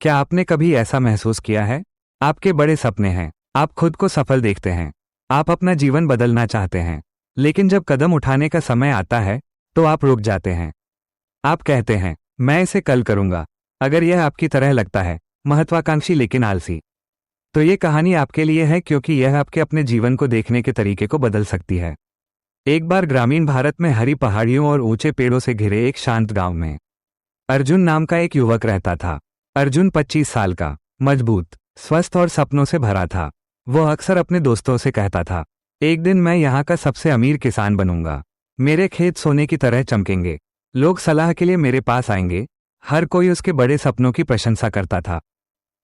क्या आपने कभी ऐसा महसूस किया है? आपके बड़े सपने हैं, आप खुद को सफल देखते हैं, आप अपना जीवन बदलना चाहते हैं, लेकिन जब कदम उठाने का समय आता है तो आप रुक जाते हैं। आप कहते हैं, मैं इसे कल करूंगा। अगर यह आपकी तरह लगता है, महत्वाकांक्षी लेकिन आलसी, तो ये कहानी आपके लिए है, क्योंकि यह आपके अपने जीवन को देखने के तरीके को बदल सकती है। एक बार ग्रामीण भारत में हरी पहाड़ियों और ऊंचे पेड़ों से घिरे एक शांत गांव में अर्जुन नाम का एक युवक रहता था। अर्जुन 25 साल का, मजबूत, स्वस्थ और सपनों से भरा था। वह अक्सर अपने दोस्तों से कहता था, एक दिन मैं यहाँ का सबसे अमीर किसान बनूंगा। मेरे खेत सोने की तरह चमकेंगे। लोग सलाह के लिए मेरे पास आएंगे। हर कोई उसके बड़े सपनों की प्रशंसा करता था।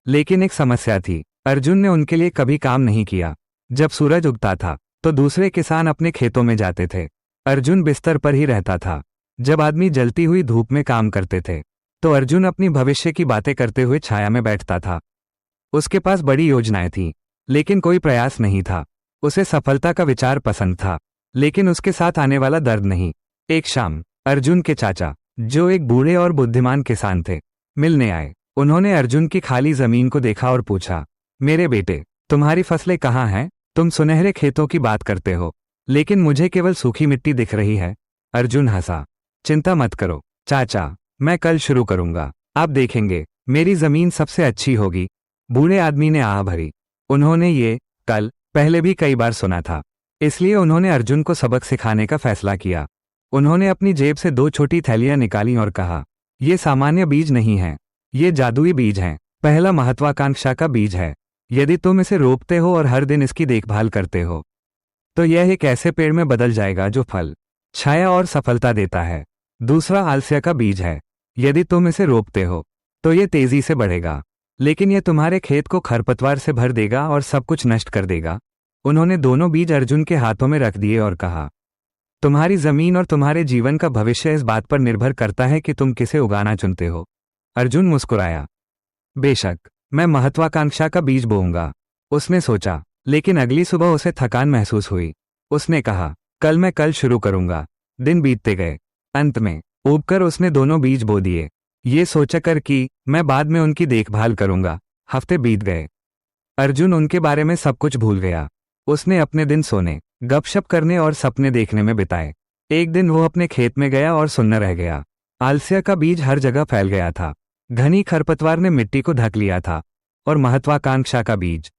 लेकिन एक समस्या थी, अर्जुन ने उनके लिए कभी काम नहीं किया। जब सूरज उगता था तो दूसरे किसान अपने खेतों में जाते थे। अर्जुन बिस्तर पर ही रहता था। जब आदमी जलती हुई धूप में काम करते थे तो अर्जुन अपनी भविष्य की बातें करते हुए छाया में बैठता था। उसके पास बड़ी योजनाएं थीं, लेकिन कोई प्रयास नहीं था। उसे सफलता का विचार पसंद था, लेकिन उसके साथ आने वाला दर्द नहीं। एक शाम अर्जुन के चाचा, जो एक बूढ़े और बुद्धिमान किसान थे, मिलने आए। उन्होंने अर्जुन की खाली जमीन को देखा और पूछा, मेरे बेटे, तुम्हारी फसलें कहाँ हैं? तुम सुनहरे खेतों की बात करते हो, लेकिन मुझे केवल सूखी मिट्टी दिख रही है। अर्जुन हंसा, चिंता मत करो चाचा, मैं कल शुरू करूंगा। आप देखेंगे, मेरी जमीन सबसे अच्छी होगी। बूढ़े आदमी ने आह भरी। उन्होंने ये कल पहले भी कई बार सुना था, इसलिए उन्होंने अर्जुन को सबक सिखाने का फैसला किया। उन्होंने अपनी जेब से 2 छोटी थैलियां निकाली और कहा, ये सामान्य बीज नहीं हैं, ये जादुई बीज हैं। पहला महत्वाकांक्षा का बीज है। यदि तुम इसे रोपते हो और हर दिन इसकी देखभाल करते हो, तो यह एक ऐसे पेड़ में बदल जाएगा जो फल, छाया और सफलता देता है। दूसरा आलस्य का बीज है। यदि तुम इसे रोपते हो तो यह तेजी से बढ़ेगा, लेकिन यह तुम्हारे खेत को खरपतवार से भर देगा और सब कुछ नष्ट कर देगा। उन्होंने दोनों बीज अर्जुन के हाथों में रख दिए और कहा, तुम्हारी जमीन और तुम्हारे जीवन का भविष्य इस बात पर निर्भर करता है कि तुम किसे उगाना चुनते हो। अर्जुन मुस्कुराया, बेशक, मैं महत्वाकांक्षा का बीज बोऊंगा। उसने सोचा, लेकिन अगली सुबह उसे थकान महसूस हुई। उसने कहा, कल शुरू करूंगा। दिन बीतते गए। अंत में ऊबकर उसने दोनों बीज बो दिए, ये सोचकर कि मैं बाद में उनकी देखभाल करूंगा। हफ्ते बीत गए। अर्जुन उनके बारे में सब कुछ भूल गया। उसने अपने दिन सोने, गपशप करने और सपने देखने में बिताए। एक दिन वो अपने खेत में गया और सुन्न रह गया। आलस्य का बीज हर जगह फैल गया था। घनी खरपतवार ने मिट्टी को ढक लिया था। और महत्वाकांक्षा का बीज,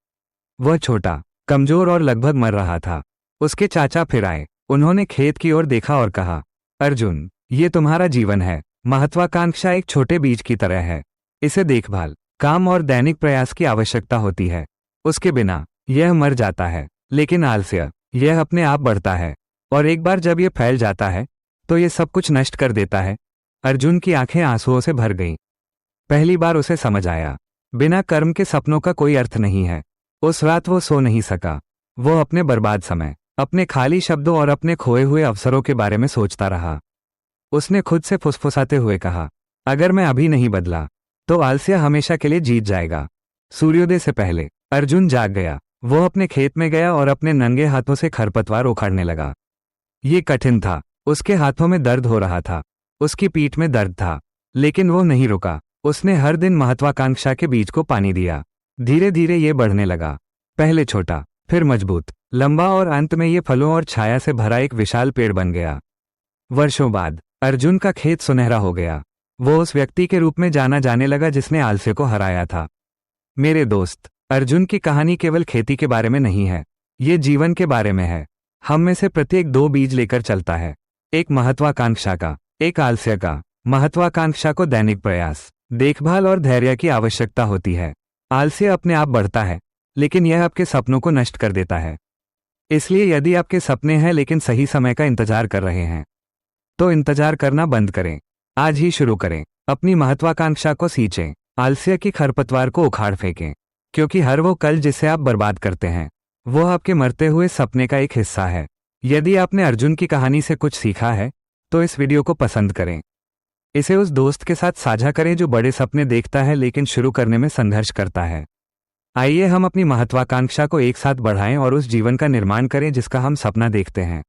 वह छोटा, कमजोर और लगभग मर रहा था। उसके चाचा फिर आए। उन्होंने खेत की ओर देखा और कहा, अर्जुन, ये तुम्हारा जीवन है। महत्वाकांक्षा एक छोटे बीज की तरह है। इसे देखभाल, काम और दैनिक प्रयास की आवश्यकता होती है। उसके बिना यह मर जाता है। लेकिन आलस्य, यह अपने आप बढ़ता है, और एक बार जब यह फैल जाता है तो यह सब कुछ नष्ट कर देता है। अर्जुन की आंखें आंसुओं से भर गईं। पहली बार उसे समझ आया, बिना कर्म के सपनों का कोई अर्थ नहीं है। उस रात वो सो नहीं सका। वो अपने बर्बाद समय, अपने खाली शब्दों और अपने खोए हुए अवसरों के बारे में सोचता रहा। उसने खुद से फुसफुसाते हुए कहा, अगर मैं अभी नहीं बदला तो आलस्य हमेशा के लिए जीत जाएगा। सूर्योदय से पहले अर्जुन जाग गया। वो अपने खेत में गया और अपने नंगे हाथों से खरपतवार उखाड़ने लगा। ये कठिन था। उसके हाथों में दर्द हो रहा था, उसकी पीठ में दर्द था, लेकिन वो नहीं रुका। उसने हर दिन महत्वाकांक्षा के बीज को पानी दिया। धीरे धीरे ये बढ़ने लगा, पहले छोटा, फिर मजबूत, लंबा, और अंत में ये फलों और छाया से भरा एक विशाल पेड़ बन गया। वर्षों बाद अर्जुन का खेत सुनहरा हो गया। वो उस व्यक्ति के रूप में जाना जाने लगा जिसने आलस्य को हराया था। मेरे दोस्त, अर्जुन की कहानी केवल खेती के बारे में नहीं है, ये जीवन के बारे में है। हम में से प्रत्येक 2 बीज लेकर चलता है, एक महत्वाकांक्षा का, एक आलस्य का। महत्वाकांक्षा को दैनिक प्रयास, देखभाल और धैर्य की आवश्यकता होती है। आलस्य अपने आप बढ़ता है, लेकिन यह आपके सपनों को नष्ट कर देता है। इसलिए यदि आपके सपने हैं लेकिन सही समय का इंतजार कर रहे हैं, तो इंतजार करना बंद करें। आज ही शुरू करें। अपनी महत्वाकांक्षा को सींचें। आलस्य की खरपतवार को उखाड़ फेंकें, क्योंकि हर वो कल जिसे आप बर्बाद करते हैं, वो आपके मरते हुए सपने का एक हिस्सा है। यदि आपने अर्जुन की कहानी से कुछ सीखा है तो इस वीडियो को पसंद करें। इसे उस दोस्त के साथ साझा करें जो बड़े सपने देखता है लेकिन शुरू करने में संघर्ष करता है। आइए हम अपनी महत्वाकांक्षा को एक साथ बढ़ाएं और उस जीवन का निर्माण करें जिसका हम सपना देखते हैं।